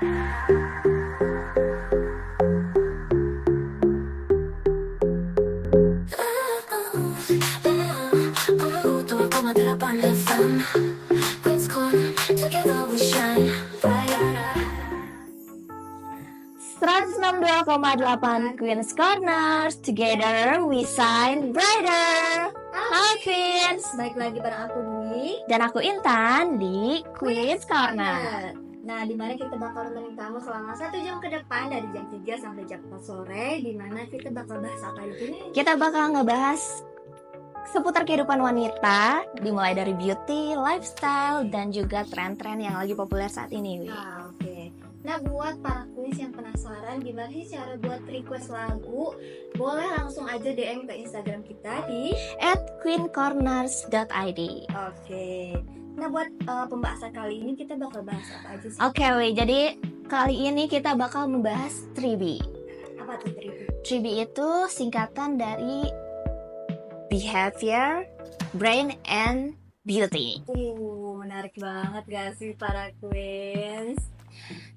.8 Queen's Corners, together we shine brighter. Halo Queens, Baik lagi bareng aku Dwi dan aku Intan di Queen's Corner. Nah, di mana kita bakal nemenin kamu selama 1 jam ke depan dari jam 3 sampai jam 4 sore. Di mana kita bakal bahas apa di sini? Kita bakal ngebahas seputar kehidupan wanita, dimulai dari beauty, lifestyle, dan juga tren-tren yang lagi populer saat ini. Oke. Nah, buat para queens yang penasaran gimana sih cara buat request lagu, boleh langsung aja DM ke Instagram kita di @queencorners.id. Oke. Nah, buat pembahasan kali ini kita bakal bahas apa aja sih? Oke, jadi kali ini kita bakal membahas 3B. Apa tuh 3B? 3B itu singkatan dari Behavior, Brain, and Beauty. Menarik banget gak sih para queens?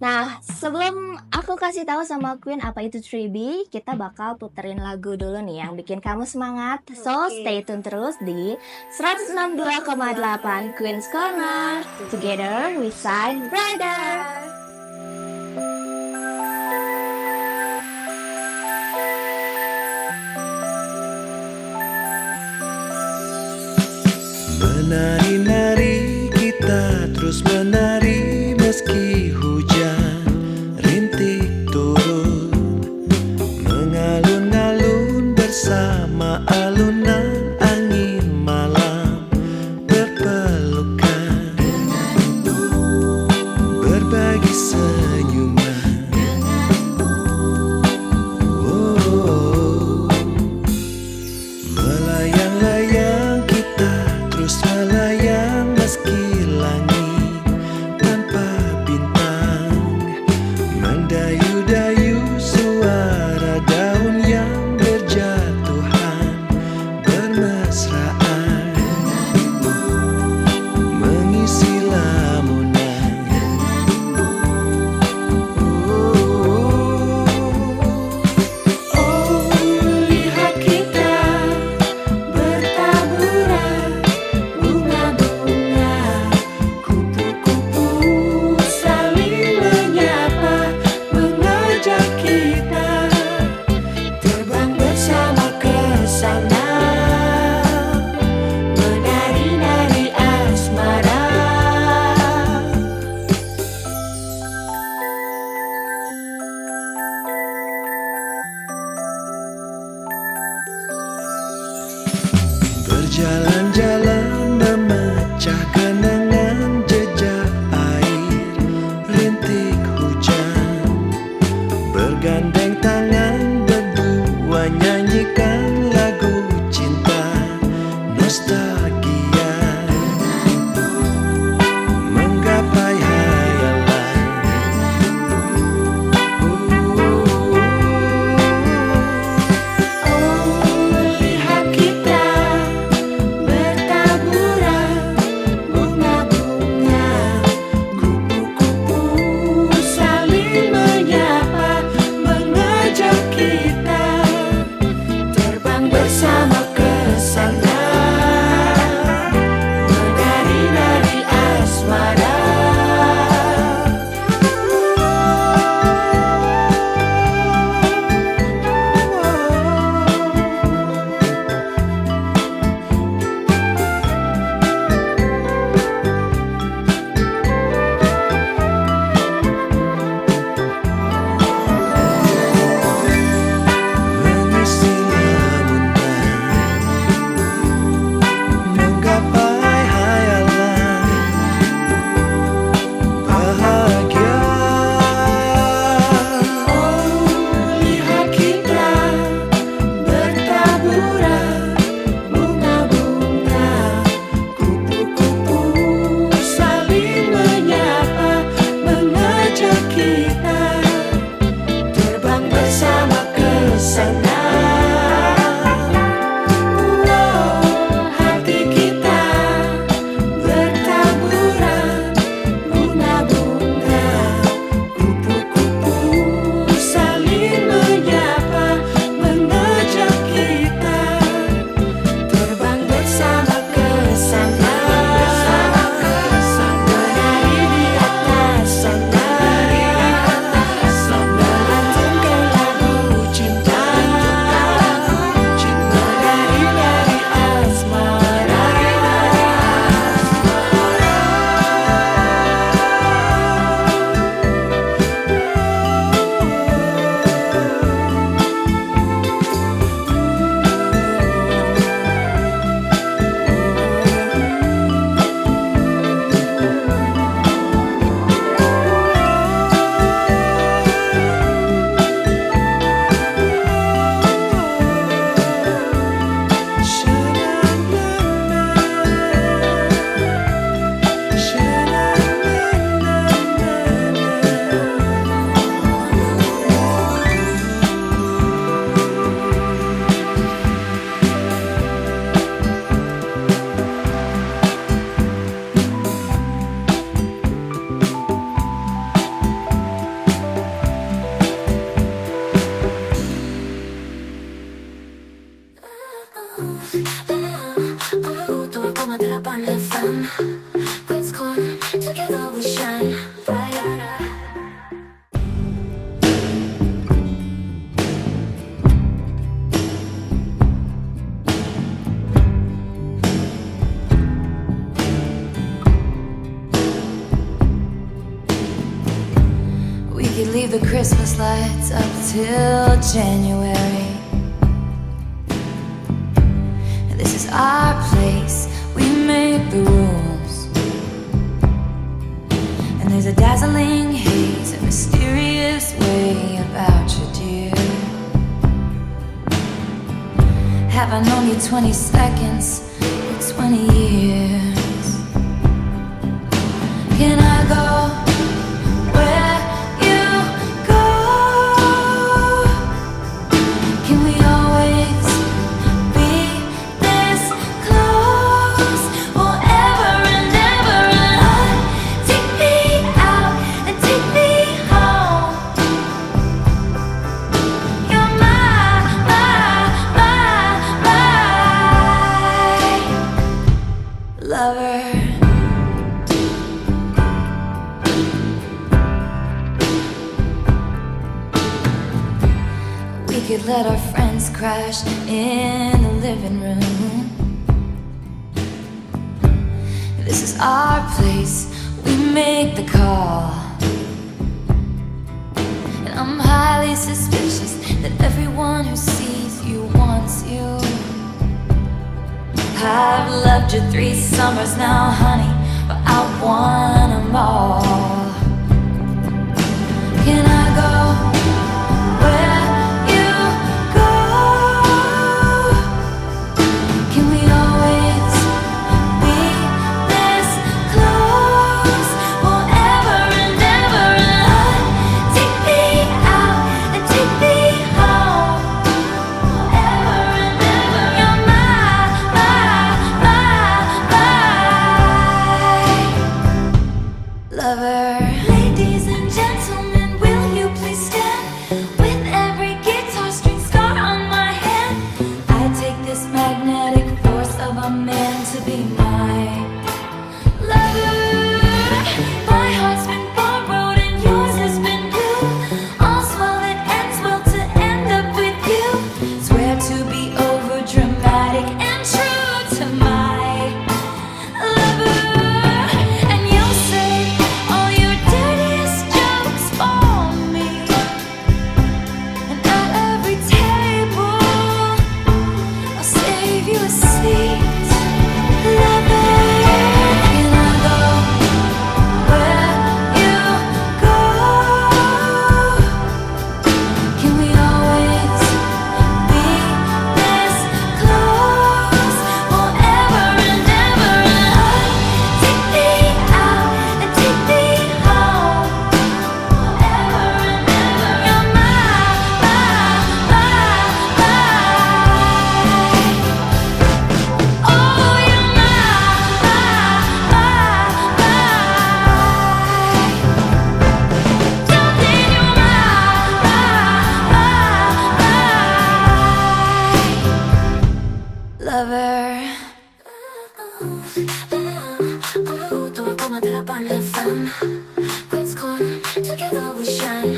Nah, sebelum aku kasih tahu sama Queen apa itu 3B, kita bakal puterin lagu dulu nih yang bikin kamu semangat. So, stay tune terus di 162,8 Queen's Corner. Together we shine brighter. Menari-nari kita terus menari meski hujan rintik turun, mengalun-alun bersama alunan angin malam berpelukan, berbagi senyuman. Melayang-layang kita terus melayang meski langit tanpa bintang, mendayu-dayu suara daun yang berjatuhan bermesraan, mengisi lamunan. Oh, lihat kita bertaburan bunga-bunga, kupu-kupu saling menyapa, mengajak kita terbang bersama ke sana, menari-nari asmara. Berjalan-jalan memecah kenangan jejak air rintik hujan, bergandeng tangan berdua nyanyikan lagu cinta nostalgia, menggapai hayalan. Oh, lihat kita bertaburan bunga-bunga, kupu-kupu saling menyapa, could leave the Christmas lights up till January. This is our place, we make the rules. And there's a dazzling haze, a mysterious way about you, dear. Have I known you 20 seconds or 20 years? Can I go where you go? Can we always be this close forever and ever? And take me out and take me home. You're my lover. We could let our friends crash in the living room. This is our place, we make the call. And I'm highly suspicious that everyone who sees you wants you. I've loved you 3 summers now, honey, but I want 'em all. Can I go where you go? Can we always be this close forever and ever? And take me out and take me home forever and ever. You're my lover. Ladies and gentlemen, will you please stand? With every guitar string scar on my hand, I take this magnetic force of a man to be my lover. My heart's been borrowed and yours has been blue. All's well that ends well to end up with you. Swear to be over dramatic and true to my lover. And you'll say all your dirtiest jokes for me. And at every table I'll save you a seat. Lover, can I go where you go? Can we always be this close forever and ever? Take me out and take me home forever and ever. You're my oh, you're my darling, you're my lover. Together we shine.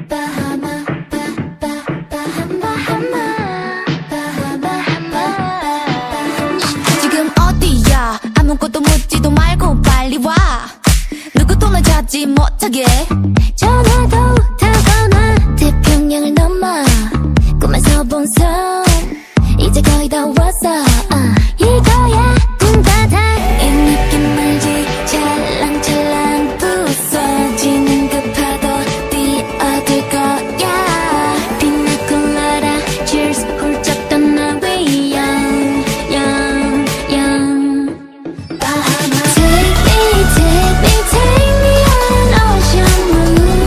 Bahama, 지금 어디야? 아무것도 묻지도 말고 빨리 와. 누구도 널 잡지 못하게. 전화도 타거나 태평양을 넘어 꿈에서 본 섬 이제 거의 다 왔어. 이거야 꿈 같아. 이 느낌 알지? 찰랑찰랑 부서지는 그 파도 뛰어들 거야. 피나콜라다 cheers 훌쩍 떠나 we young young young. Bahama. Take me on ocean blue.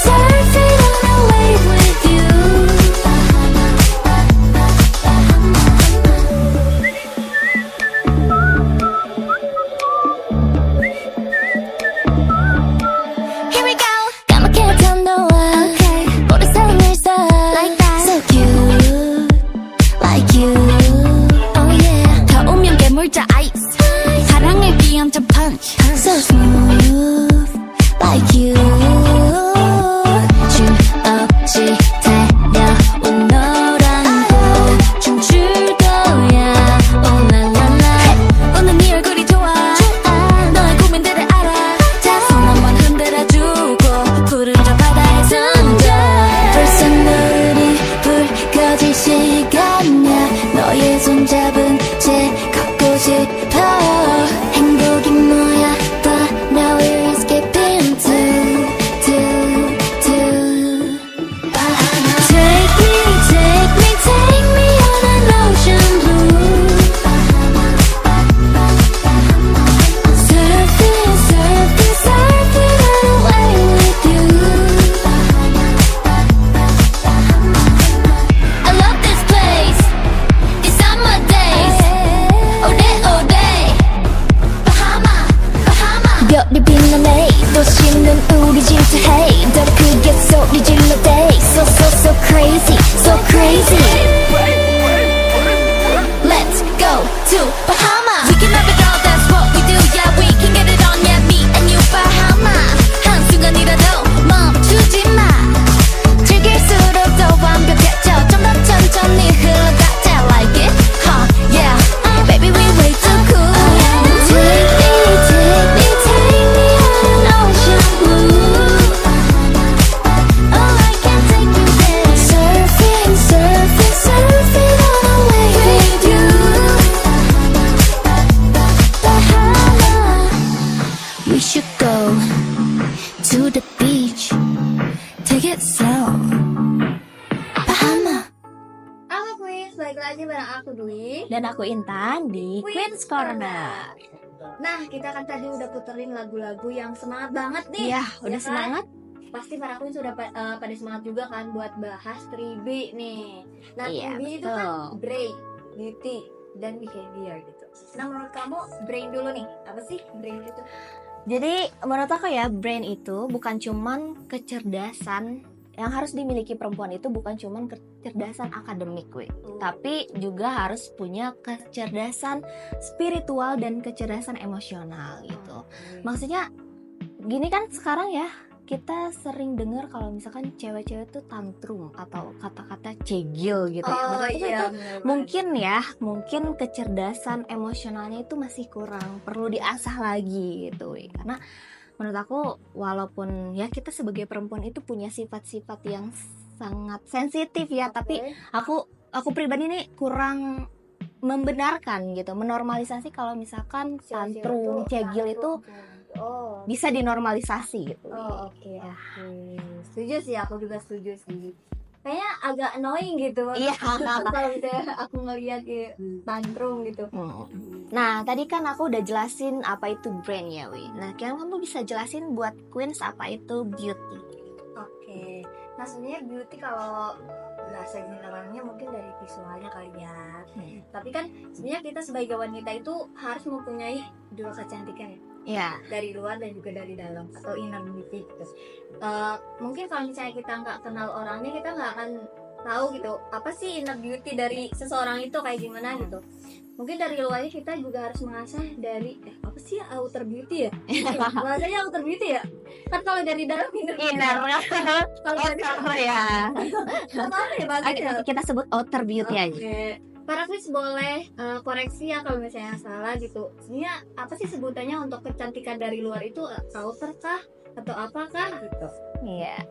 Surfing on a wave with Intan di Queen's Corner. Nah, kita kan tadi udah puterin lagu-lagu yang semangat banget nih. Iya, Ya udah kan? semangat. Pasti para queen sudah pada semangat juga kan buat bahas 3B nih. Nah, Iya, 3B itu kan betul. brain, beauty, dan behavior gitu. Nah, menurut kamu brain dulu nih, apa sih brain itu? Jadi menurut aku ya, brain itu bukan cuman kecerdasan yang harus dimiliki perempuan, itu bukan cuman kecerdasan akademik, tapi juga harus punya kecerdasan spiritual dan kecerdasan emosional gitu. Maksudnya gini kan, sekarang ya kita sering dengar kalau misalkan cewek-cewek tuh tantrum atau kata-kata cegil gitu ya. Menurut aku itu mungkin kecerdasan emosionalnya itu masih kurang, perlu diasah lagi gitu. Karena menurut aku, walaupun ya kita sebagai perempuan itu punya sifat-sifat yang sangat sensitif ya, tapi aku pribadi nih kurang membenarkan gitu, menormalisasi kalau misalkan tantrum, cegil itu bisa dinormalisasi gitu. Oke. Setuju sih, aku juga setuju sih. Kayaknya agak annoying gitu. Iya. Kalau misalnya aku ngeliat kayak tantrum gitu. Nah, tadi kan aku udah jelasin apa itu brain ya, Wi. Nah, kamu bisa jelasin buat Queens apa itu beauty? Oke. Nah, sebenarnya beauty kalau bahasa generalnya mungkin dari visualnya kali ya. Tapi kan sebenarnya kita sebagai wanita itu harus mempunyai dua kecantikan ya. Iya. Dari luar dan juga dari dalam, atau inner beauty gitu. Mungkin kalau misalnya kita nggak kenal orangnya, kita nggak akan tahu gitu apa sih inner beauty dari seseorang itu kayak gimana gitu. Mungkin dari luarnya kita juga harus mengasah dari apa sih outer beauty ya? Bahasanya outer beauty ya? Kan kalau dari dalam inner. Kalau dari ya. apa ya bahasanya? Kita sebut outer beauty aja. Oke. Para Chris boleh koreksi ya kalau misalnya salah gitu. Sebenarnya apa sih sebutannya untuk kecantikan dari luar itu, outer kah atau apakah gitu? Iya.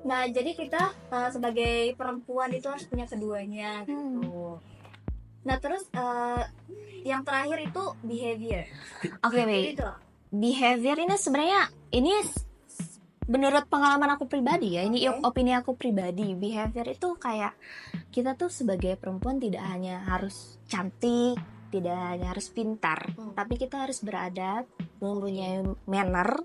Nah, jadi kita sebagai perempuan itu harus punya keduanya gitu. Nah, terus yang terakhir itu behavior. Oke, Wi. Gitu. Behavior ini sebenarnya menurut pengalaman aku pribadi ya, ini opini aku pribadi. Behavior itu kayak kita tuh sebagai perempuan tidak hanya harus cantik, tidak hanya harus pintar, tapi kita harus beradab, mempunyai manner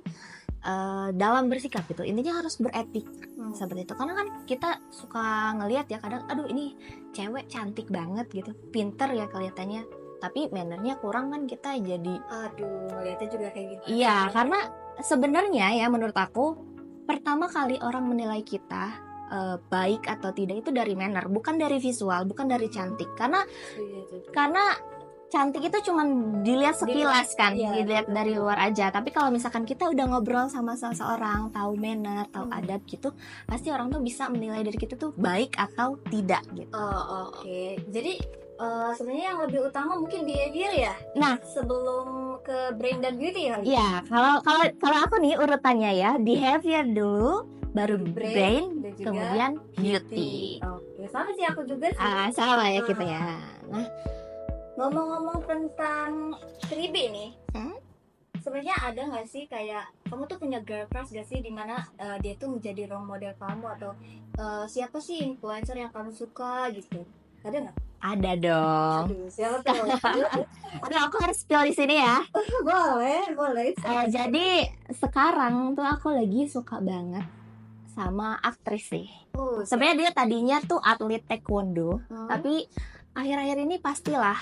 dalam bersikap gitu. Intinya harus beretik seperti itu. Karena kan kita suka ngelihat ya kadang, aduh ini cewek cantik banget gitu, pinter ya kelihatannya, tapi mannernya kurang, kan kita jadi Ngeliatnya juga kayak gitu. iya. Karena sebenarnya ya menurut aku, pertama kali orang menilai kita baik atau tidak itu dari manner, bukan dari visual, bukan dari cantik. Karena cantik itu cuma dilihat sekilas kan, dilihat dari luar aja. Tapi kalau misalkan kita udah ngobrol sama seseorang, tahu manner, tahu adab gitu, pasti orang tuh bisa menilai dari kita tuh baik atau tidak gitu. Oke. Jadi sebenarnya yang lebih utama mungkin behavior ya. Nah, sebelum ke brain dan beauty ya. iya, kalau aku nih urutannya ya, behavior dulu, baru brain, dan juga kemudian beauty. Oke, sama sih aku juga sih. Sama ya kita ya. Nah, Ngomong-ngomong tentang 3B nih, Hmm? sebenarnya ada nggak sih kayak kamu tuh punya girl crush gak sih, dimana dia tuh menjadi role model kamu, atau siapa sih influencer yang kamu suka gitu? Ada nggak? ada dong. Aduh, siapa tuh? Aduh, aku harus spill di sini ya. boleh. Jadi sekarang tuh aku lagi suka banget sama aktris sih. Sebenarnya dia tadinya tuh atlet taekwondo, tapi akhir-akhir ini pastilah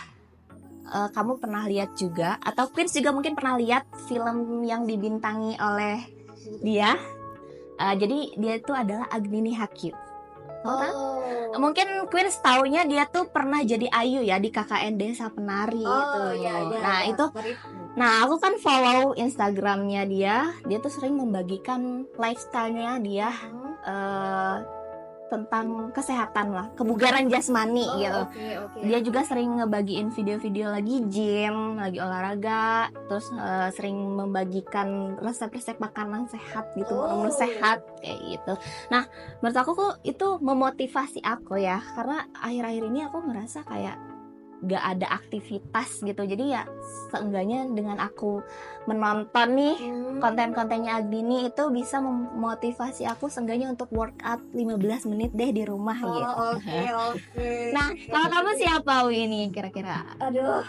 kamu pernah lihat juga, atau Queens juga mungkin pernah lihat film yang dibintangi oleh dia. Jadi dia itu adalah Agnini Hakim. Tahu kan? Mungkin Queens taunya dia tuh pernah jadi Ayu ya di KKN Desa Penari itu. Nah itu, nah aku kan follow Instagramnya dia tuh sering membagikan lifestyle-nya dia tentang kesehatan lah, kebugaran jasmani gitu. Dia juga sering ngebagiin video-video lagi gym, lagi olahraga, terus sering membagikan resep-resep makanan sehat gitu, menu sehat kayak gitu. Nah, menurut aku kok itu memotivasi aku ya, karena akhir-akhir ini aku ngerasa kayak gak ada aktivitas gitu. Jadi ya seenggaknya dengan aku menonton nih konten-kontennya Agdini itu bisa memotivasi aku seenggaknya untuk workout 15 menit deh di rumah gitu. Oh, oke. Nah, kalau kamu siapa Wi ini kira-kira? Aduh.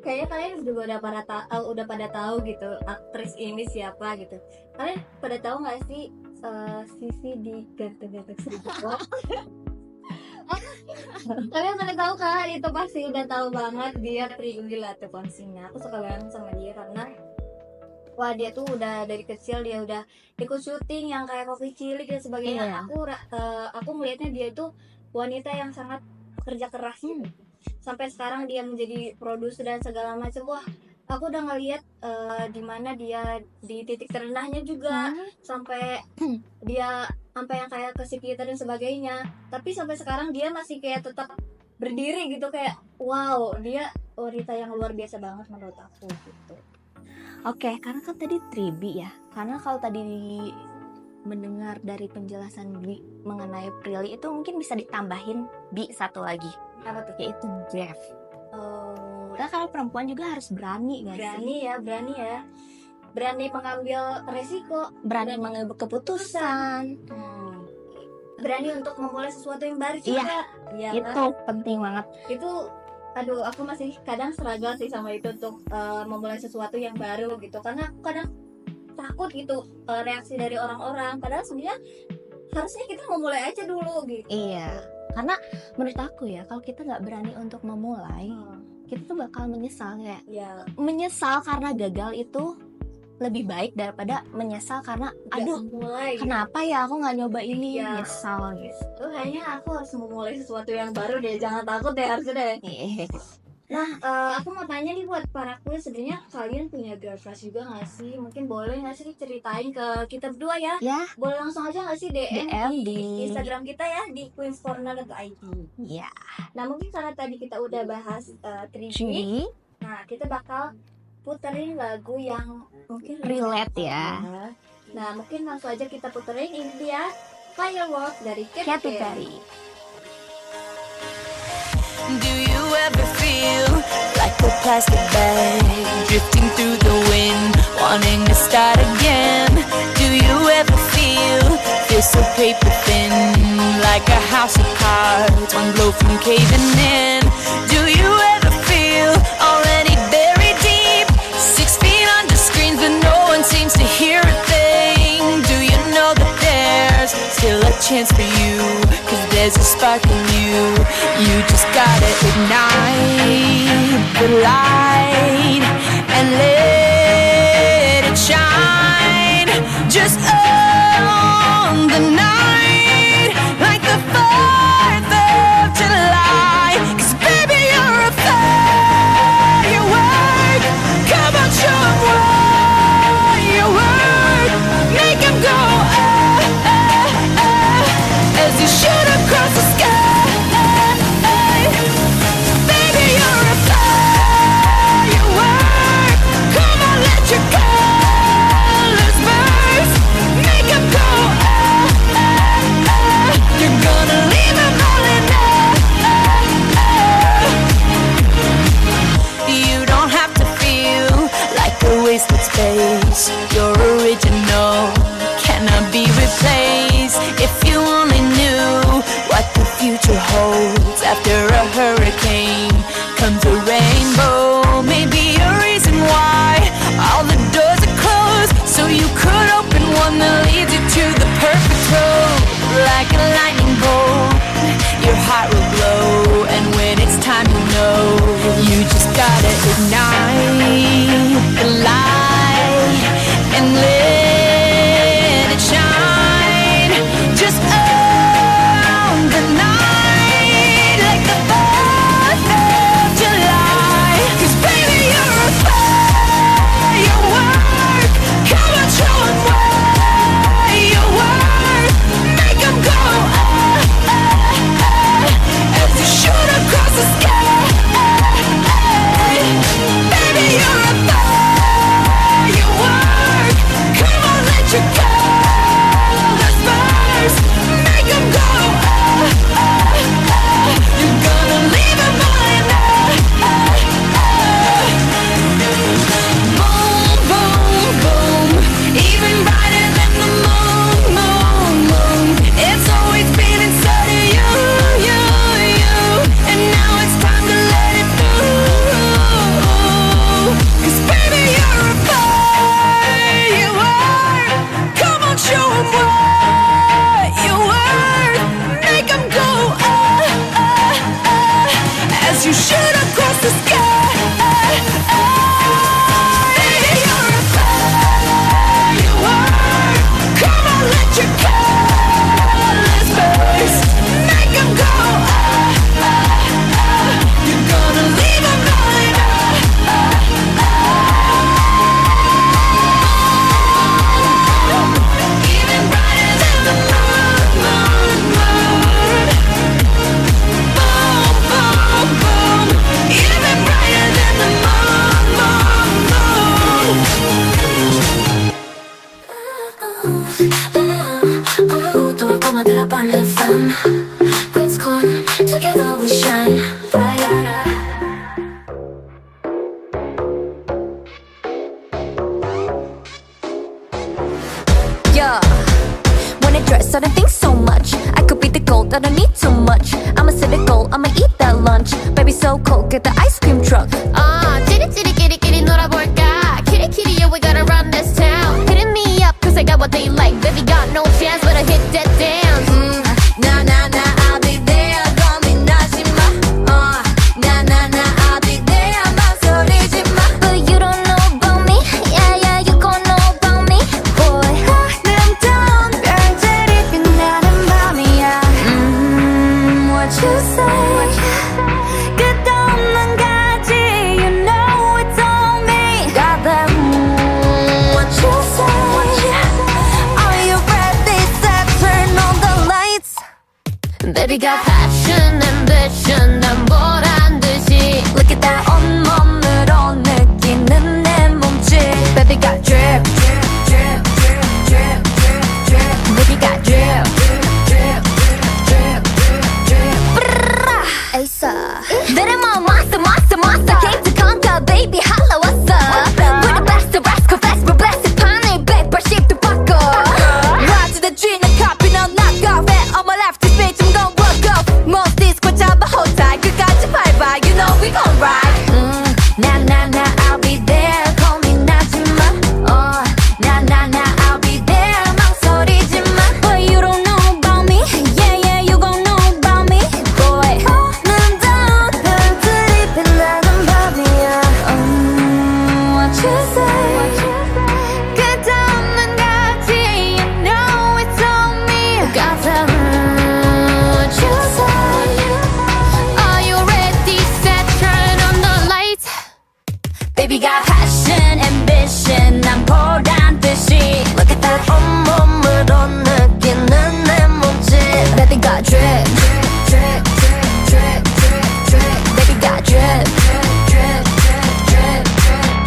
Kayaknya kalian juga udah pada tahu gitu aktris ini siapa gitu. Kalian pada tahu nggak sih Sisi di Ganteng-Ganteng Seribu Watt? Kalian pada tahu kan? Itu pasti udah tahu banget dia Pringgi Latukonsina. Aku suka banget sama dia karena wah dia tuh udah dari kecil dia udah ikut syuting yang kayak Coffee Cilik dan sebagainya. Aku melihatnya dia itu wanita yang sangat kerja keras gitu. Sampai sekarang dia menjadi produser dan segala macam. Wah, aku udah ngeliat di mana dia di titik terendahnya juga sampai dia sampai yang kayak ke psikiater dan sebagainya. Tapi sampai sekarang dia masih kayak tetap berdiri gitu, kayak wow, dia wanita yang luar biasa banget menurut aku gitu. Oke, karena kan tadi Tribi ya. Karena kalau tadi mendengar dari penjelasan Bi mengenai Prilly itu mungkin bisa ditambahin Bi satu lagi, Apa tuh? yaitu brave. Oh, Karena kalau perempuan juga harus berani gak sih? berani ya. Berani mengambil resiko, Berani mengambil keputusan. berani untuk memulai sesuatu yang baru juga. Iya, Itu penting banget. itu aduh aku masih kadang struggle sih sama itu untuk memulai sesuatu yang baru gitu, karena aku kadang takut gitu reaksi dari orang-orang, padahal sebenarnya harusnya kita memulai aja dulu gitu. Iya. Karena menurut aku ya, kalau kita nggak berani untuk memulai, kita tuh bakal menyesal kayak Ya, menyesal karena gagal itu lebih baik daripada menyesal karena aduh mulai. kenapa ya aku nggak nyoba ini, Iya. nyesal gitu. Kayaknya aku harus memulai sesuatu yang baru deh, jangan takut deh, harusnya deh. Nah, aku mau tanya nih buat para kuis, sebenarnya kalian punya girl crush juga nggak sih? Mungkin boleh nggak sih ceritain ke kita berdua ya? Ya, Boleh langsung aja nggak sih DM di Instagram kita ya, di queenscorner.id. ya Nah, mungkin karena tadi kita udah bahas 3G, G nah kita bakal puterin lagu yang mungkin relate ya. Nah, mungkin langsung aja kita puterin, ini dia Firework dari Katy Katy Perry. Perry. Do you ever feel like a plastic bag drifting through the wind, wanting to start again? Do you ever feel so paper thin, like a house of cards, one blow from caving in? Do you ever feel already buried deep, 6 feet under screens but no one seems to hear a thing? Do you know that there's still a chance for you, 'cause there's a spark in you. You just gotta ignite the light and let it shine. Just on the night, like the 4th of July. 'Cause baby, you're a firework. Come on, show 'em what you work. Make 'em go as you shoot across the sky. Baby, you're a firework. Come on, let your colors burst. Make 'em go You're gonna leave 'em all in You don't have to feel like a wasted space. You're original, cannot be replaced. If you only knew what the future holds, after a hurricane comes a rainbow. Maybe a reason why all the doors are closed, so you could open one that leads you to the perfect road. Like a lightning bolt, your heart will glow, and when it's time you know, you just gotta ignite the light and let it shine. Just on the night, like the 4th of July. 'Cause baby, you're a firework. Come on, show 'em what you work. Make 'em go as you shoot across the sky. 107.8 FM. Queen's Corn, together we shine. Yeah, when I dress, I don't think so much. I could be the gold, I don't need too much. I'ma set a goal, I'ma eat that lunch. Baby, so cold, get the ice cream truck. 찌릿찌릿끼리끼리 놀아볼까. kitty, yeah, we gotta run this town. Hitting me up, cause I got what they like. Baby, got no chance, but I hit that dance. Nah, nah, nah, I'll be there. 고민하지 마. Nah, nah, nah, I'll be there. 망설이지 마. But you don't know about me. Yeah, yeah, you gon' know about me. Boy, 아름다운 별들이 빛나는 밤이야. What you say? 끝없는 가지, you know it's on me. Got that, what you say? Are you ready? Set, turn on the lights. Baby got passion, ambition, 난 보란 듯이. Look at that 온몸으로 느끼는 내 몸짓. Baby got drip, drip, drip, drip, drip, drip, drip. Baby got drip, drip, drip, drip, drip. Asa. 내래 뭐 monster, monster, monster. Came to conquer, baby, holla, what's up? We're the best, the rascal, fast, we're blessed. 판을 180도 바꿔. Rise to the dream, 난 copy, 넌 knock off. On my left, this bitch, I'm gon' walk off. Most disco 잡아, hold tight. 끝까지 밟아, you know we gon' ride. Nah, nah, nah, I'll be there. 고민하지 마. Nah, nah, nah, I'll be there. 망설이지 마. But you don't know about me. Yeah, yeah, you gon' know about me. Boy, 아름다운 별들이 빛나는 밤이야. What you say? 끝없는 가지, you know it's on me. Got that, what you say? Are you ready? Set, turn on the lights. Baby got passion, ambition, 난 보란 듯이. Look at that 온몸으로 느끼는 내 몸짓. Baby got drip, drip, drip, drip, drip, drip. Baby got drip, drip, drip, drip,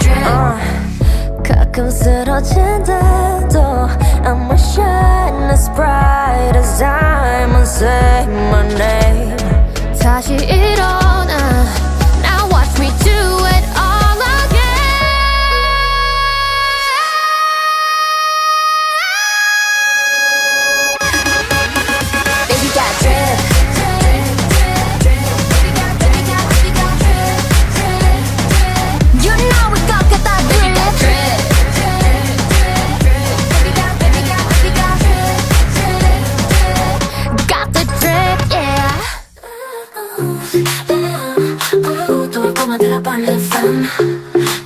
drip. 가끔 쓰러진데도 I'ma shine as bright as diamonds. Say my name. 다시 일어나. Now watch me do it all again. Baby got drip, drip, drip, drip. Baby got drip, drip. You know we got that drip. Baby got drip, drip, drip. Baby got drip, drip. Got the drip, yeah. 또 꼬마 들어봐는 FM.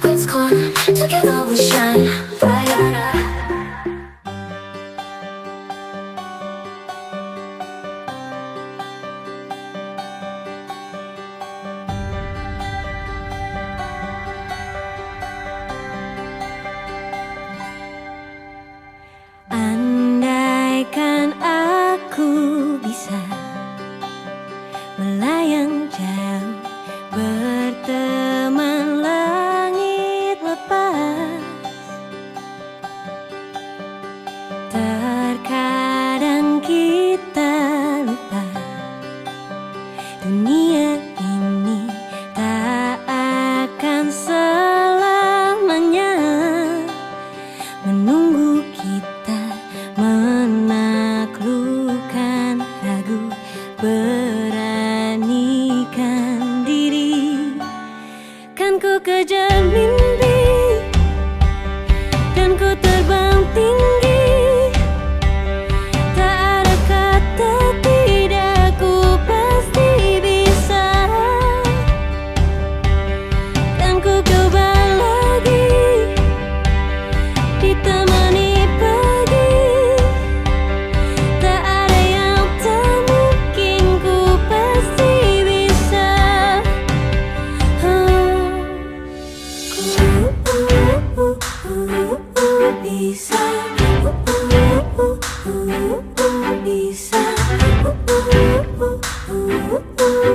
Queen's Corn, together we shine. Andaikan aku bisa melayang jauh, berteman langit lepas. Terkadang kita lupa dunia ini tak akan selamanya menunggu kita menaklukkan ragu, beranikan diri. Kan ku kejar mimpi dan ku terbang tinggi. Tak ada kata tidak, ku pasti bisa. Kan ku coba lagi, ditemani pagi. Tak ada yang tak mungkin, ku pasti bisa. Bisa. Bisa.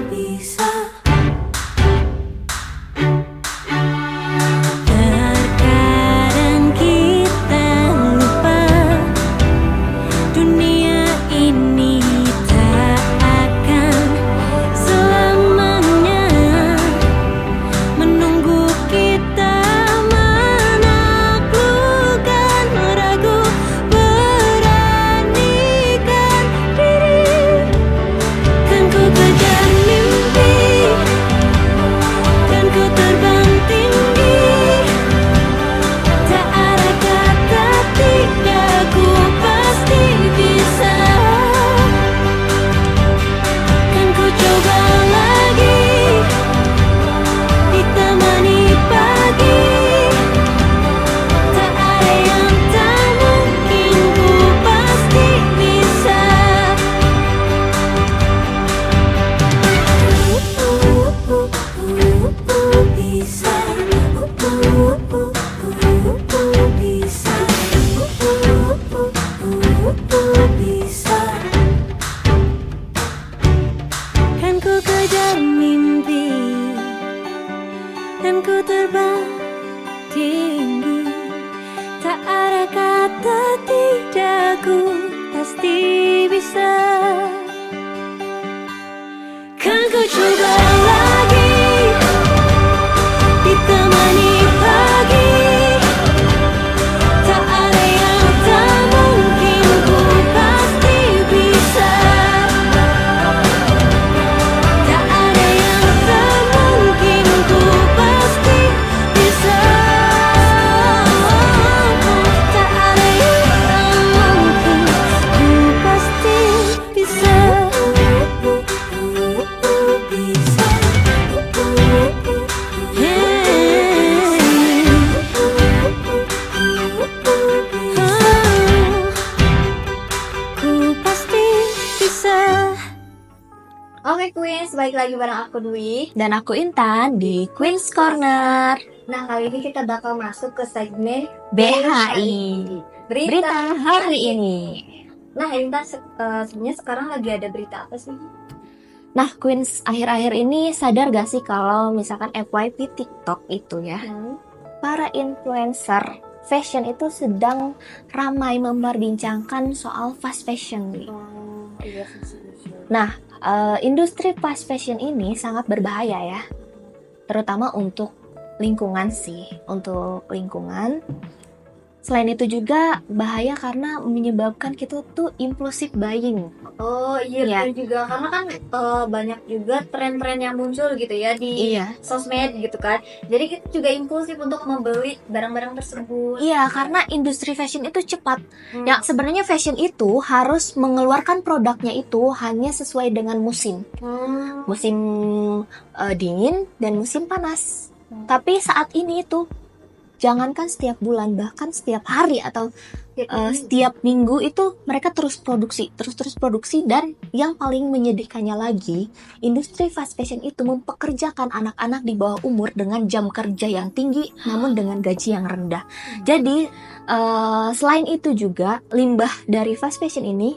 Bisa. bisa, bisa, bisa. Kan ku kejar mimpi, dan ku terbang tinggi. Tak ada kata tidak, ku pasti bisa. Kan ku coba lagi, ditemani pagi. Tak ada yang tak mungkin, ku pasti bisa. Tak ada yang tak mungkin, ku pasti bisa. Tak ada yang tak mungkin, ku pasti bisa. Ku pasti bisa. Oke Queens, balik lagi bareng aku Dwi. Dan aku Intan di Queen's Corner Nah kali ini kita bakal masuk ke segmen BHI. Berita hari ini. Nah Intan, sebenarnya sekarang lagi ada berita apa sih? Nah, Queens, akhir-akhir ini sadar gak sih kalau misalkan FYP TikTok itu ya, para influencer fashion itu sedang ramai memperbincangkan soal fast fashion nih. Iya. Nah, industri fast fashion ini sangat berbahaya ya, terutama untuk lingkungan sih, untuk lingkungan. Selain itu juga bahaya karena menyebabkan kita tuh impulsive buying. Oh iya, Iya. betul juga karena kan banyak juga tren-tren yang muncul gitu ya di Iya. sosmed gitu kan. Jadi kita juga impulsif untuk membeli barang-barang tersebut. Iya, karena industri fashion itu cepat. Hmm. Ya, sebenarnya fashion itu harus mengeluarkan produknya itu hanya sesuai dengan musim. Musim dingin dan musim panas. Tapi saat ini itu jangankan setiap bulan, bahkan setiap hari atau setiap minggu itu mereka terus produksi, dan yang paling menyedihkannya lagi, industri fast fashion itu mempekerjakan anak-anak di bawah umur dengan jam kerja yang tinggi namun dengan gaji yang rendah. Jadi selain itu juga limbah dari fast fashion ini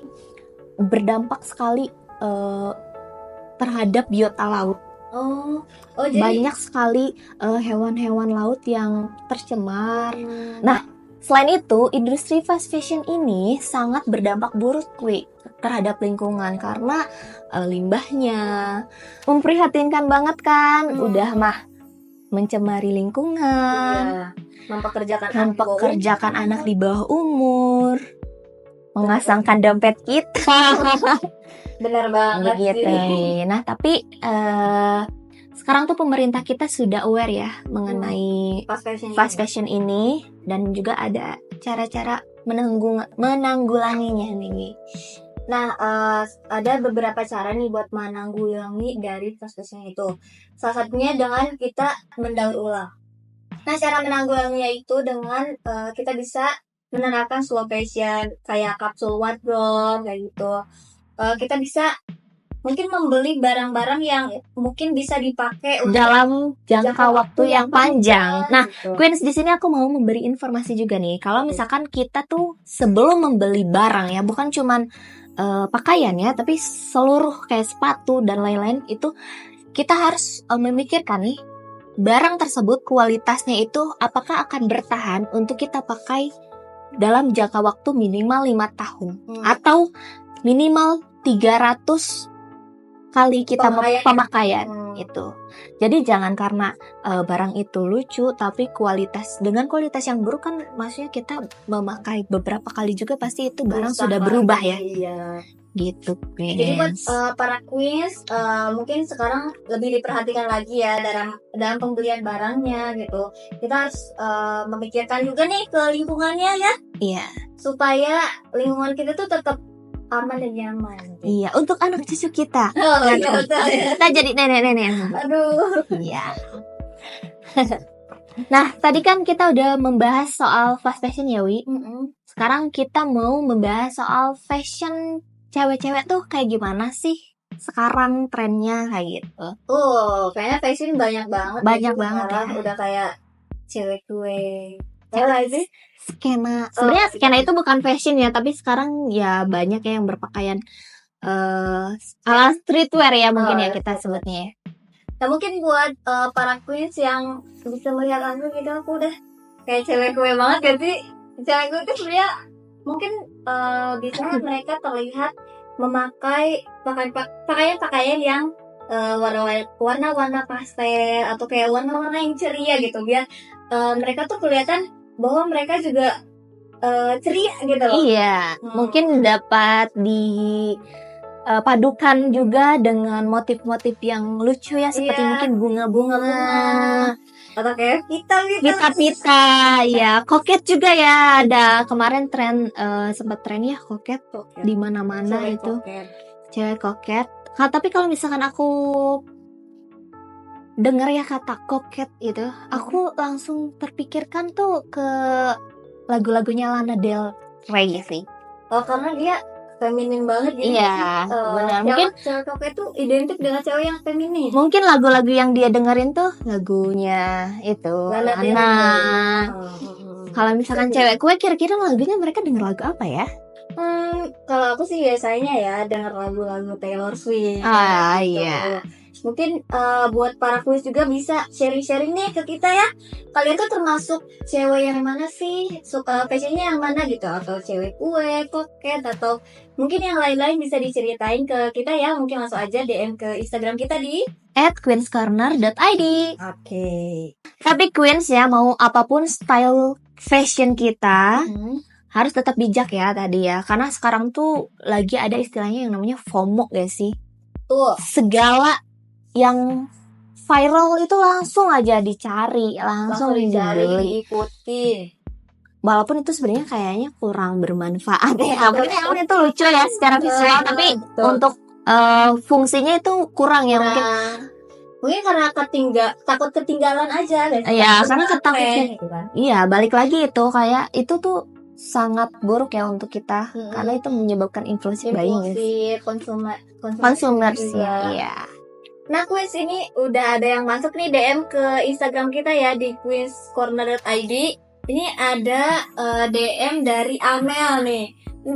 berdampak sekali terhadap biota laut. Oh jadi Banyak sekali hewan-hewan laut yang tercemar. Nah, Selain itu, industri fast fashion ini sangat berdampak buruk terhadap lingkungan karena limbahnya memprihatinkan banget kan. Udah mah mencemari lingkungan, mempekerjakan anak di bawah umur, mengasangkan dompet kita. benar banget Begitu. sih. Nah, tapi sekarang tuh pemerintah kita sudah aware ya mengenai fast fashion ini, dan juga ada cara-cara menanggulanginya nih. Nah, ada beberapa cara nih buat menanggulangi dari fast fashion itu. Salah satunya dengan kita mendaur ulang. Nah, cara menanggulanginya itu dengan kita bisa menerapkan slow fashion kayak kapsul wardrobe kayak gitu. Kita bisa mungkin membeli barang-barang yang mungkin bisa dipakai untuk Dalam jangka waktu yang panjang. Nah, gitu. Queens, di sini aku mau memberi informasi juga nih. Kalau misalkan kita tuh sebelum membeli barang ya, bukan cuman pakaian ya, tapi seluruh kayak sepatu dan lain-lain itu kita harus memikirkan nih barang tersebut kualitasnya itu apakah akan bertahan untuk kita pakai dalam jangka waktu minimal 5 tahun atau minimal 300 kali kita pemakaian itu. Jadi jangan karena barang itu lucu tapi dengan kualitas yang buruk kan, maksudnya kita memakai beberapa kali juga pasti itu barang sudah berubah ya. Iya. Gitu, Jadi buat Queens. para queens mungkin sekarang lebih diperhatikan lagi ya dalam pembelian barangnya gitu. Kita harus memikirkan juga nih ke lingkungannya ya, Iya. supaya lingkungan kita tuh tetap aman dan nyaman. Iya, untuk anak cucu kita. Oh, Nanti iya, betul ya. kita jadi nenek-nenek. Aduh. Iya. Nah, tadi kan kita udah membahas soal fast fashion ya, Wi. Sekarang kita mau membahas soal fashion cewek-cewek tuh kayak gimana sih? sekarang trennya kayak gitu. Kayaknya fashion banyak banget. Banyak gitu banget sekarang. ya. Udah kayak cewek gue. Ya nggak sih? Skena. Sebenarnya skena itu bukan fashion ya, tapi sekarang ya banyak ya yang berpakaian ala streetwear ya mungkin ya kita sebutnya. Nah mungkin buat para queens yang bisa melihat aku gitu, aku udah kayak cewek gue banget gak sih? Cewek gue tuh sebenarnya mungkin biasanya mereka terlihat memakai pakaian yang warna-warna pastel atau kayak warna-warna yang ceria gitu, biar mereka tuh kelihatan bahwa mereka juga ceria gitu loh. Iya, mungkin dapat padukan juga dengan motif-motif yang lucu ya, seperti Iya. mungkin bunga-bunga, Atau kayak hitam gitu. pita-pita, ya koket juga ya. Ada kemarin tren sempat tren ya koket di mana-mana Cewek itu koket. cewek koket. Tapi kalau misalkan aku dengar ya kata koket itu, aku langsung terpikirkan tuh ke lagu-lagunya Lana Del Rey sih. Karena dia feminin banget jadi Iya, benar. Mungkin cewek koket tuh identik dengan cewek yang feminin. mungkin lagu-lagu yang dia dengerin tuh lagunya itu Lana Del Lana. Rey. Kalau misalkan cewek kue, kira-kira lagunya mereka denger lagu apa ya? Kalau aku sih biasanya ya denger lagu-lagu Taylor Swift. Ah, gitu. iya. Mungkin buat para kuis juga bisa sharing-sharing nih ke kita ya. Kalian tuh termasuk cewek yang mana sih? Suka fashionnya yang mana gitu? Atau cewek kue, koket, atau mungkin yang lain-lain bisa diceritain ke kita ya. Mungkin langsung aja DM ke Instagram kita di @queenscorner.id. Oke. Tapi Queens ya, mau apapun style fashion kita harus tetap bijak ya tadi ya. Karena sekarang tuh lagi ada istilahnya yang namanya FOMO gak sih? Tuh. Segala yang viral itu langsung aja dicari, langsung dicari, dibeli. diikuti. Walaupun itu sebenarnya kayaknya kurang bermanfaat ya. Mungkin itu lucu ya secara visual, tapi betul. untuk fungsinya itu kurang ya mungkin. Mungkin karena takut ketinggalan aja. Iya, karena ketakutnya. Gitu kan. Iya, balik lagi itu kayak itu tuh sangat buruk ya untuk kita, karena itu menyebabkan impulsif buying ya. Impulsif, Consumers juga. ya. Nah, Queens ini udah ada yang masuk nih DM ke Instagram kita ya di queenscorner.id. Ini ada DM dari Amel nih.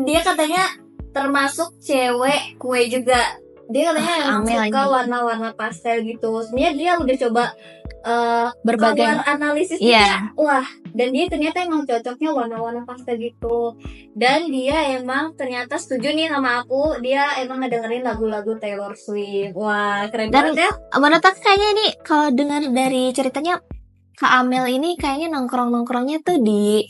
Dia katanya termasuk cewek kue juga. Dia katanya yang Amel suka ini. warna-warna pastel gitu. Sebenarnya dia udah coba Berbagai color analisis Iya. wah, dan dia ternyata emang cocoknya warna-warna pastel gitu. Dan dia emang ternyata setuju nih sama aku. Dia emang ngedengerin lagu-lagu Taylor Swift. Wah, keren Dan- banget ya. menurut aku kayaknya ini kalau dengar dari ceritanya Kak Amel ini kayaknya nongkrongnya tuh di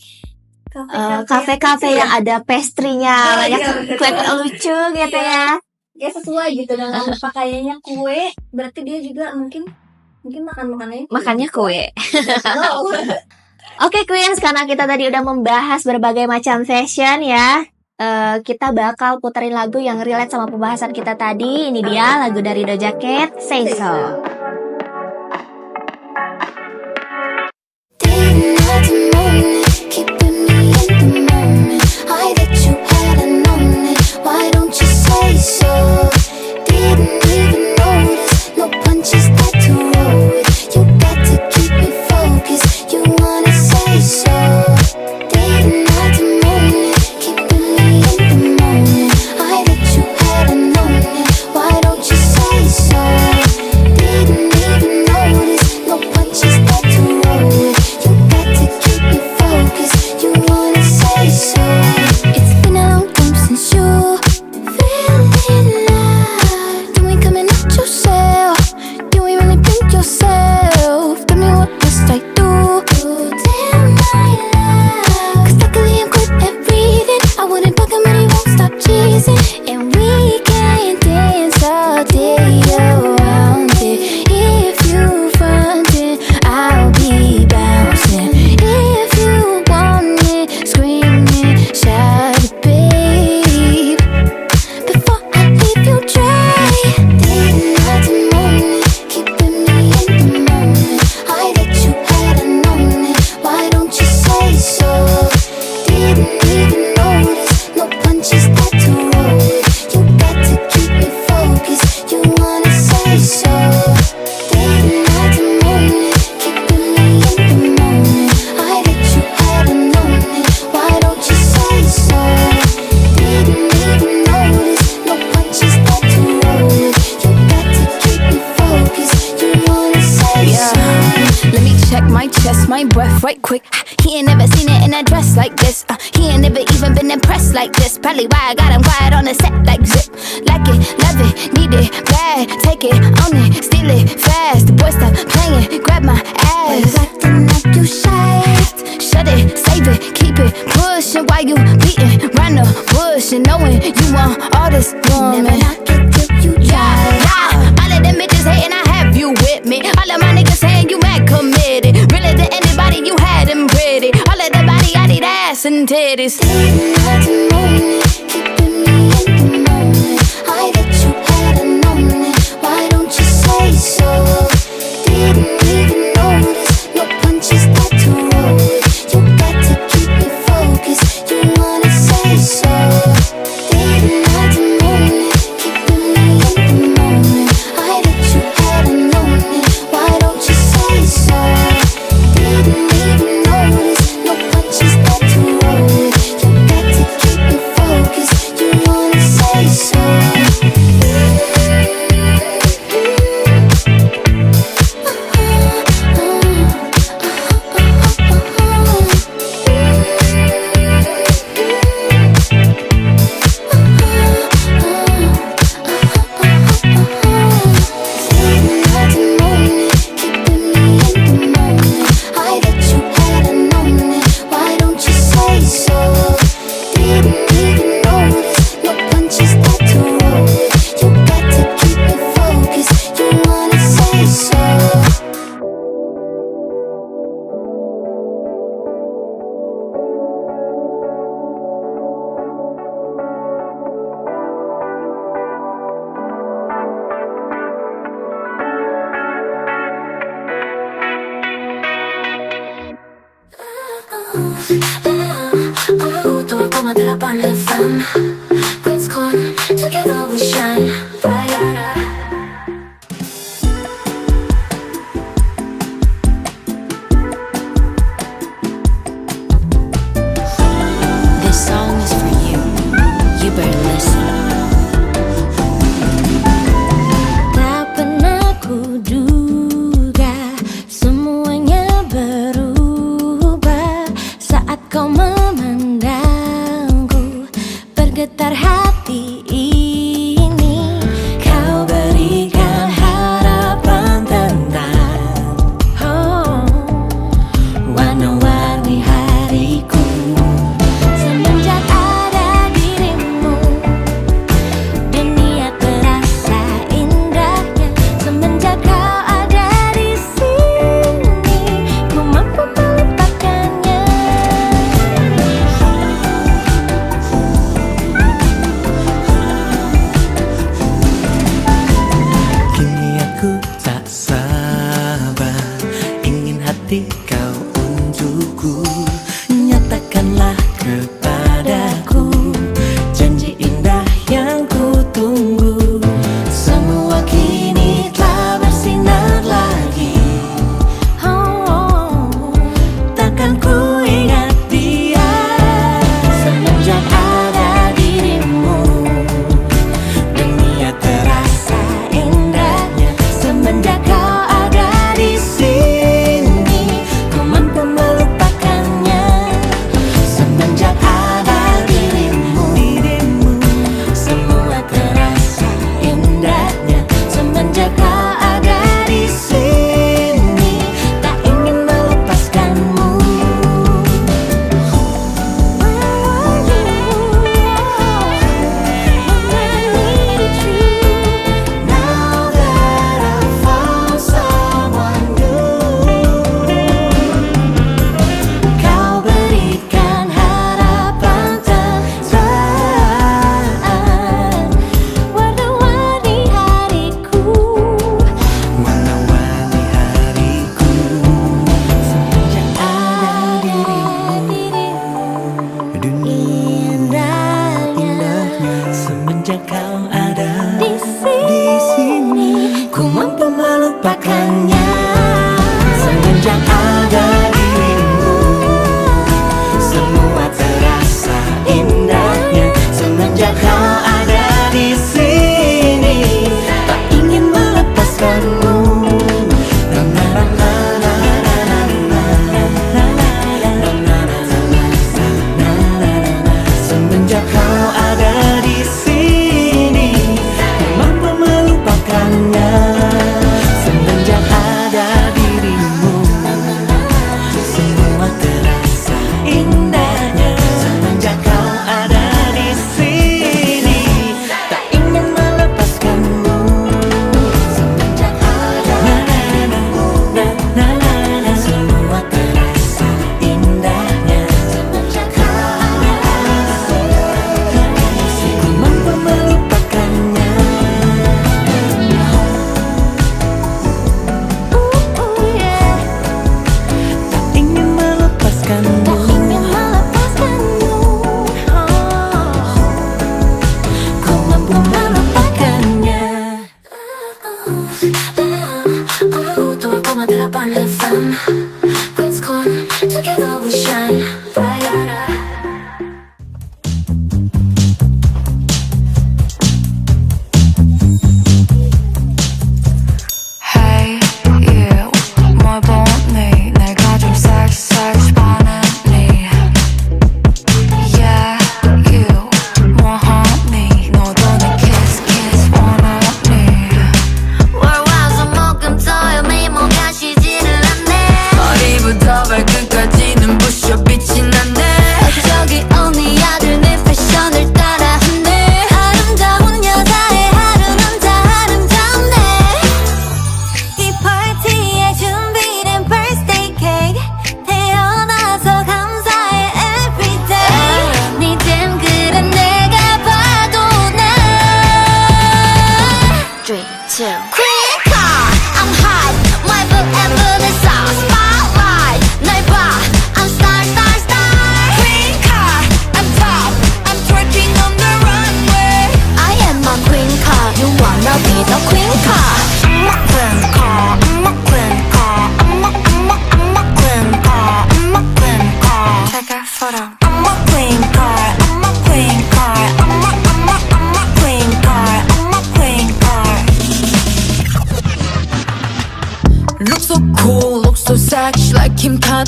kafe-kafe yang ada pastry-nya, Oh, yang iya, kue betul. lucu gitu Iya. ya. Ya sesuai gitu dengan pakaiannya kue. Berarti dia juga mungkin makanannya Makannya kue. Oh, Oke Queens, karena kita tadi udah membahas berbagai macam fashion ya, kita bakal puterin lagu yang relate sama pembahasan kita tadi. Ini dia lagu dari Doja Cat, Say So. Didn't have to moan it, keeping me in the moment. I that you hadn't known it. Why don't you say so? Didn't even notice, no punches that to roll with. You got to keep me focused. You wanna say so? Didn't have to moan it, keeping me in the moment. I that you hadn't known it. Why don't you say so? Didn't my chest, my breath right quick. He ain't never seen it in a dress like this. He ain't never even been impressed like this. Probably why I got him quiet on the set like zip. Like it, love it, need it, bad. Take it, own it, steal it, fast. The boy stop playing, grab my ass. Acting like you shy. Shut it, save it, keep it, pushing while you beating round the bush and knowing you want all this woman. Never knock it till you try. Yeah. All of them bitches hating, I have you with me. All of my niggas saying you mad committed. Really to anybody, you had them pretty. All of the body, I need ass and titties. Didn't have to moan it, keeping me in the moment. I bet you hadn't known it. Why don't you say so? Didn't even notice. No punches that to roll with. You got to keep me focused. You wanna say so? Didn't have to moan it, keeping me in the moment. I bet you hadn't known it. Why don't you say so? Didn't even notice. No punches that to roll with. You got to keep me focused. You wanna say so? Todo como de la pan de fan. Queen's Corn, together we shine. This song is for you. You better listen. Tak pernah kuduga semuanya berubah saat kau memandangku.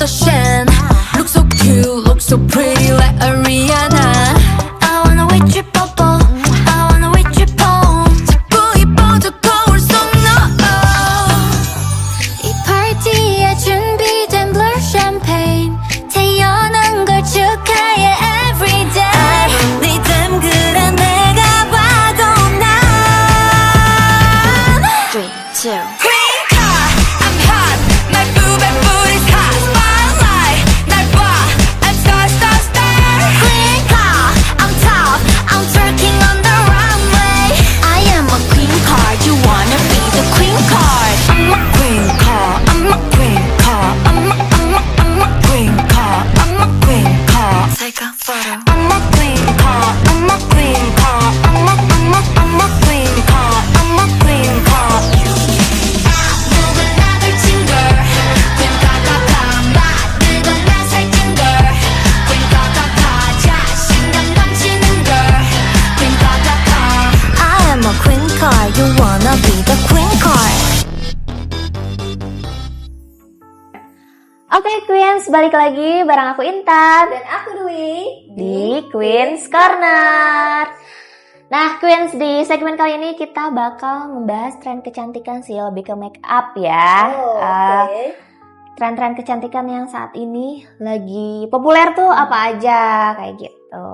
Kardashian. Look so cute, look so pretty like Ariana. I wanna wait your bubble, I wanna wait your bone. 자꾸 이뻐져 거울 속 너. 이 파티에 준비된 blur champagne 태어난 걸 축하해 everyday 네 닮그라 내가 봐도 난 3, 2 Green car, I'm hot. My boob and booty's hot. Spotlight, 날 봐. I'm star, star, star. Queen car, I'm top, I'm twerking on the runway I am a queen card, you wanna be the queen card I'm a queen car, I'm a queen car, I'm a queen car, I'm a queen car. Take a photo. I'm a queen car, I'm a queen car, I'm a queen car, I'm a queen car. 누군 나를 친 걸 Queen 가가가 만들고 난 살찐 걸 Queen 가가가 자신감 넘치는 걸 Queen 가가가 I am a queen card, you wanna be the queen card Oke Queens, balik lagi bareng aku Intan Dan aku Dwi di Queens Corner. Nah Queens, di segmen kali ini kita bakal membahas tren kecantikan sih, lebih ke make up ya. Oh, Eh, oke. Tren-tren kecantikan yang saat ini lagi populer tuh apa aja kayak gitu.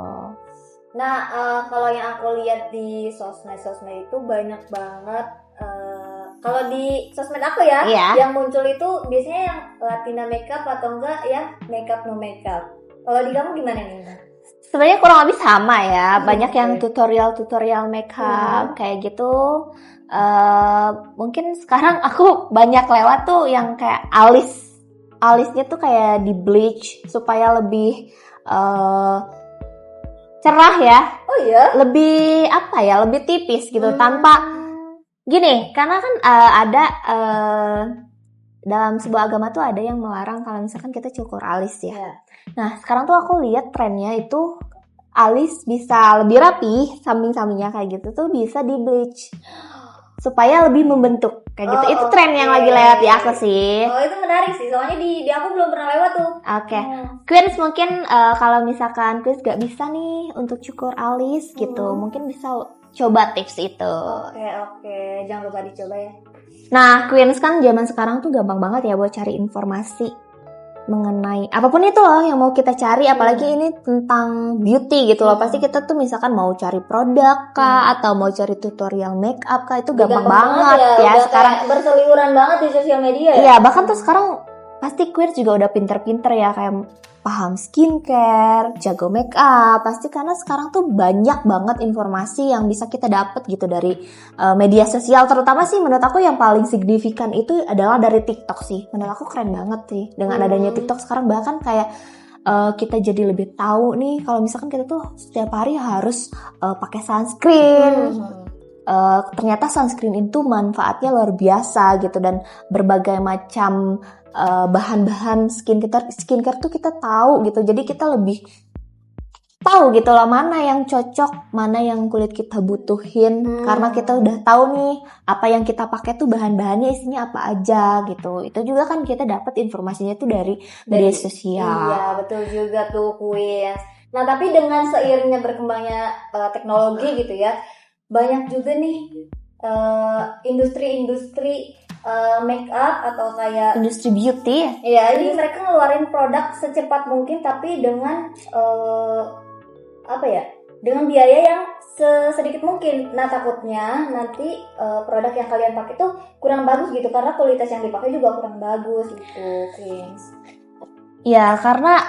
Nah, kalau yang aku lihat di sosmed itu banyak banget. Kalau di sosmed aku ya, Iya. yang muncul itu biasanya yang Latina makeup atau enggak yang makeup no makeup. Kalau di kamu gimana nih? Sebenarnya kurang lebih sama ya, banyak oke. yang tutorial makeup kayak gitu. Mungkin sekarang aku banyak lewat tuh yang kayak alisnya tuh kayak di bleach supaya lebih cerah ya, Oh iya? lebih apa ya, lebih tipis gitu tanpa gini, karena kan ada dalam sebuah agama tuh ada yang melarang kalau misalkan kita cukur alis ya. Iya. Nah sekarang tuh aku lihat trennya itu alis bisa lebih rapi, samping-sampingnya kayak gitu tuh bisa di bleach supaya lebih membentuk kayak gitu. Oh, Itu tren yang oke. lagi lewat di aku sih. Oh itu menarik sih, soalnya di aku belum pernah lewat tuh. Oke, Queens mungkin kalau misalkan Queens gak bisa nih untuk cukur alis gitu, mungkin bisa coba tips itu. Oke, jangan lupa dicoba ya. Nah, Queens kan zaman sekarang tuh gampang banget ya buat cari informasi mengenai apapun itu loh yang mau kita cari, apalagi ini tentang beauty gitu loh. Pasti kita tuh misalkan mau cari produk kah atau mau cari tutorial make up kah, itu gampang banget ya udah sekarang. kayak berseliweran banget di sosial media ya. Iya, bahkan tuh sekarang pasti Queens juga udah pinter-pinter ya, kayak paham skincare, jago make up, pasti karena sekarang tuh banyak banget informasi yang bisa kita dapat gitu dari media sosial, terutama sih menurut aku yang paling signifikan itu adalah dari TikTok sih. Menurut aku keren banget sih dengan adanya TikTok sekarang, bahkan kayak kita jadi lebih tahu nih kalau misalkan kita tuh setiap hari harus pakai sunscreen. Ternyata sunscreen itu manfaatnya luar biasa gitu, dan berbagai macam bahan-bahan skincare tuh kita tahu gitu, jadi kita lebih tahu gitu loh mana yang cocok, mana yang kulit kita butuhin, karena kita udah tahu nih apa yang kita pakai tuh bahan-bahannya isinya apa aja gitu. Itu juga kan kita dapat informasinya tuh dari media sosial. Iya betul juga tuh Queens. Nah tapi dengan seiringnya berkembangnya teknologi gitu ya, banyak juga nih industri-industri make up atau kayak Industri beauty ya. ya ini mereka ngeluarin produk secepat mungkin tapi dengan apa ya, dengan biaya yang sedikit mungkin. Nah takutnya nanti produk yang kalian pakai tuh kurang bagus gitu, karena kualitas yang dipakai juga kurang bagus gitu Queens. Ya karena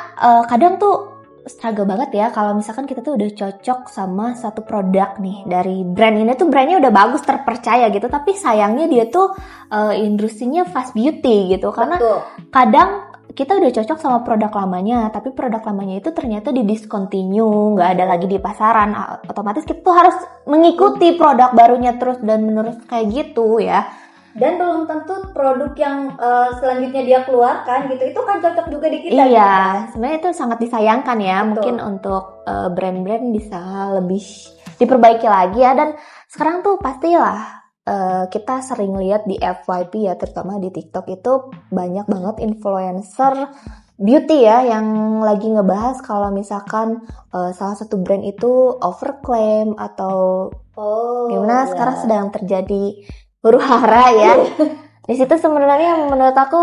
kadang tuh struggle banget ya kalau misalkan kita tuh udah cocok sama satu produk nih dari brand ini tuh, brandnya udah bagus, terpercaya gitu, tapi sayangnya dia tuh industrinya fast beauty gitu, karena Betul. kadang kita udah cocok sama produk lamanya, tapi produk lamanya itu ternyata di discontinue, nggak ada lagi di pasaran. Otomatis kita tuh harus mengikuti produk barunya terus dan menerus kayak gitu ya. Dan belum tentu produk yang selanjutnya dia keluarkan gitu itu kan cocok juga di kita. Iya, sebenarnya itu sangat disayangkan ya. Betul. Mungkin untuk brand-brand bisa lebih diperbaiki lagi ya. Dan sekarang tuh pastilah kita sering lihat di FYP ya, terutama di TikTok itu banyak banget influencer beauty ya yang lagi ngebahas kalau misalkan salah satu brand itu overclaim atau gimana sekarang sedang terjadi huru-hara ya. Di situ sebenarnya menurut aku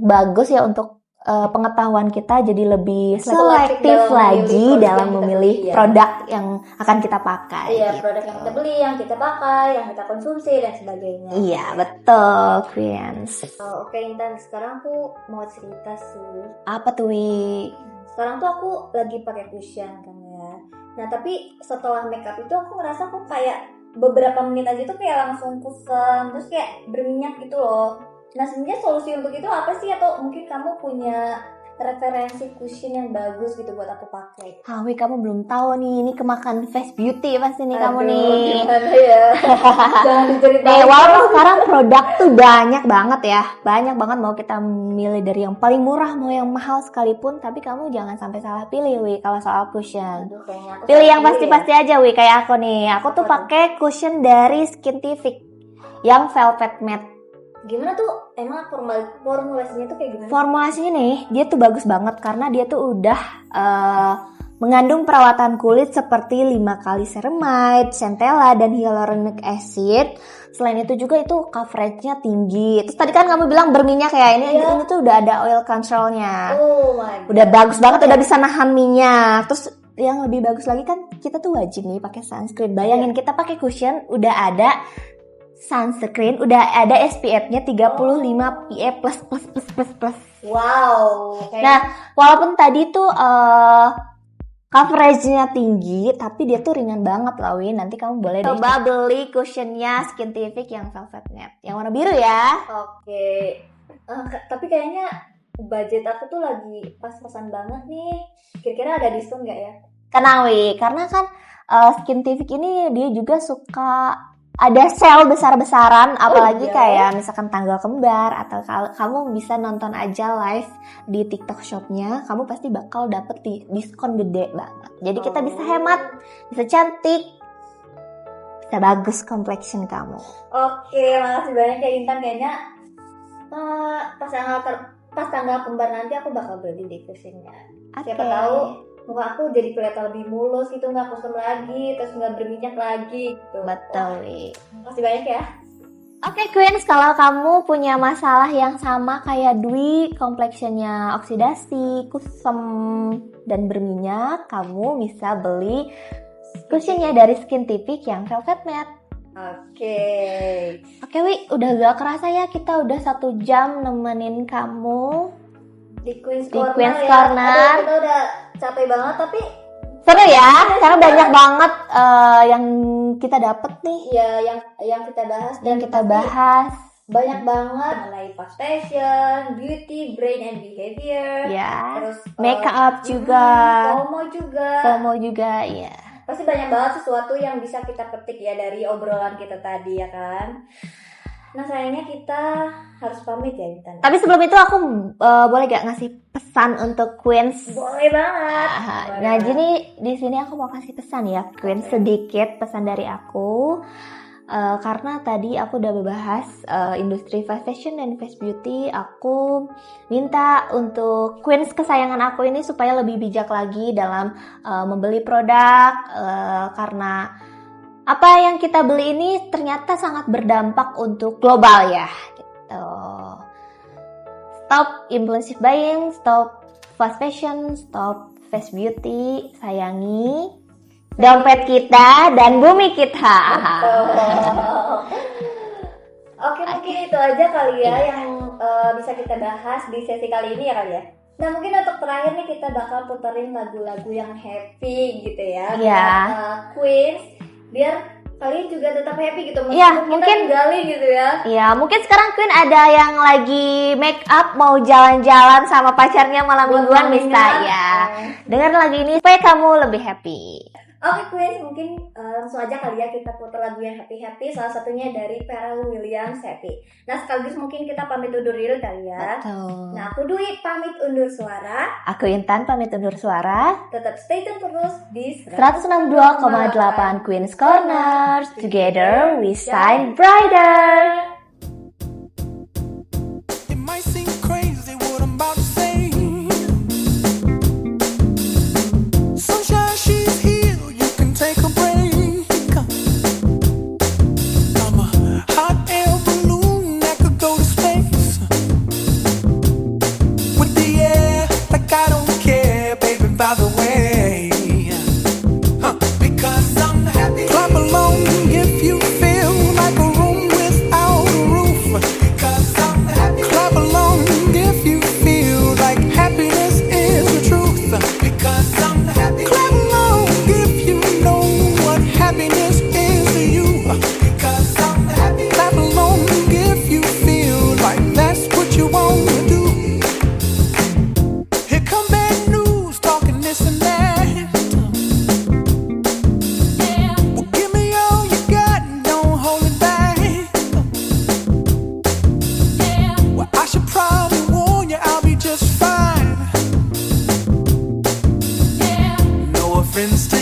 bagus ya untuk pengetahuan kita jadi lebih selektif lagi dalam memilih produk yang akan kita pakai. Iya, gitu. produk yang kita beli, yang kita pakai, yang kita konsumsi dan sebagainya. Iya, betul, Queens. Oke, Intan, sekarang aku mau cerita sih. Apa tuh, Wi? Sekarang tuh aku lagi pakai cushion kan ya. Nah, tapi setelah makeup itu aku ngerasa kok kayak beberapa menit aja tuh kayak langsung kusam, terus kayak berminyak gitu loh. Nah, sebenarnya solusi untuk itu apa sih? Atau mungkin kamu punya referensi cushion yang bagus gitu buat aku pakai? Wi, kamu belum tahu nih, ini kemakan face beauty pasti nih kamu nih. Gimana ya? Jangan diceritain. Walaupun sekarang produk tuh banyak banget ya, banyak banget mau kita milih dari yang paling murah mau yang mahal sekalipun, tapi kamu jangan sampai salah pilih, Wi, kalau soal cushion. Aduh, kayaknya aku Pilih salah yang pasti-pasti aja, Wi, kayak aku nih. Aku tuh pakai cushion dari Skintific yang velvet matte. Gimana tuh? Emang formulasinya tuh kayak gimana? Formulasinya nih, dia tuh bagus banget karena dia tuh udah mengandung perawatan kulit seperti 5 kali ceramide, centella, dan hyaluronic acid. Selain itu juga itu coveragenya tinggi. Terus tadi kan kamu bilang berminyak ya, ini tuh udah ada oil controlnya. Oh my God. Udah bagus banget, udah bisa nahan minyak. Terus yang lebih bagus lagi kan kita tuh wajib nih pakai sunscreen. Bayangin kita pakai cushion udah ada sunscreen, udah ada SPF-nya 35 PA+++++. Wow. Nah, walaupun tadi tuh coveragenya tinggi, tapi dia tuh ringan banget loh, Win. Nanti kamu boleh coba beli cushionnya Skintific yang velvet matte, yang warna biru ya. Oke. Tapi kayaknya budget aku tuh lagi pas-pasan banget nih. Kira-kira ada diskon nggak ya? Tenang, Wi, karena kan Skintific ini dia juga suka ada sale besar-besaran, apalagi kayak misalkan tanggal kembar atau kamu bisa nonton aja live di TikTok shopnya, kamu pasti bakal dapet diskon gede banget. Jadi kita bisa hemat, bisa cantik, bisa bagus complexion kamu. Oke, makasih banyak ya Intan. Kayaknya pas tanggal kembar nanti aku bakal beli di cushionnya. Siapa tahu muka aku jadi kelihatan lebih mulus gitu, nggak kusam lagi, terus nggak berminyak lagi gitu. Betul. Makasih banyak ya. Oke, Queens, kalau kamu punya masalah yang sama kayak Dwi, complexionnya oksidasi, kusam, dan berminyak, kamu bisa beli cushionnya dari Skintific yang velvet matte. Oke, Wi, udah gak kerasa ya kita udah 1 jam nemenin kamu di Queen's di Corner. Queen's Ya. Corner. Aduh, kita udah capek banget, tapi seru ya, karena banyak banget yang kita dapet nih, ya yang kita bahas dan yang kita bahas. banyak banget mengenai fast fashion, beauty, brain and behavior. Ya, Terus make up juga, FOMO juga. ya. Pasti banyak banget sesuatu yang bisa kita petik ya dari obrolan kita tadi ya kan. Nah, sayangnya kita harus pamit ya Intan. Tapi sebelum itu aku boleh gak ngasih pesan untuk Queens? Boleh banget. Nah, jadi di sini aku mau kasih pesan ya, Queens, sedikit pesan dari aku. Karena tadi aku udah membahas industri fast fashion dan fast beauty, aku minta untuk Queens kesayangan aku ini supaya lebih bijak lagi dalam membeli produk, karena apa yang kita beli ini ternyata sangat berdampak untuk global ya, gitu. Stop impulsive buying, stop fast fashion, stop fast beauty, sayangi dompet kita dan bumi kita. Oke, mungkin itu aja kali ya yang bisa kita bahas di sesi kali ini ya kali ya. Nah, mungkin untuk terakhir nih kita bakal puterin lagu-lagu yang happy gitu ya. Iya. Queens, biar kalian juga tetap happy gitu. Iya, mungkin kita tinggalin gitu ya. Iya, mungkin sekarang Queen ada yang lagi make up mau jalan-jalan sama pacarnya malam mingguan bisa ya. Dengar lagu ini supaya kamu lebih happy. Oke Queens, mungkin langsung aja kali ya kita putar lagu yang happy-happy, salah satunya dari Pharrell Williams, Happy. Nah, sekaligus mungkin kita pamit undur diri kali ya. Betul. Nah, aku Dwi pamit undur suara. Aku Intan pamit undur suara. Tetap stay tune terus di 162,8 Queen's Corner. Together we shine brighter. It might seem crazy what I'm about to say, friends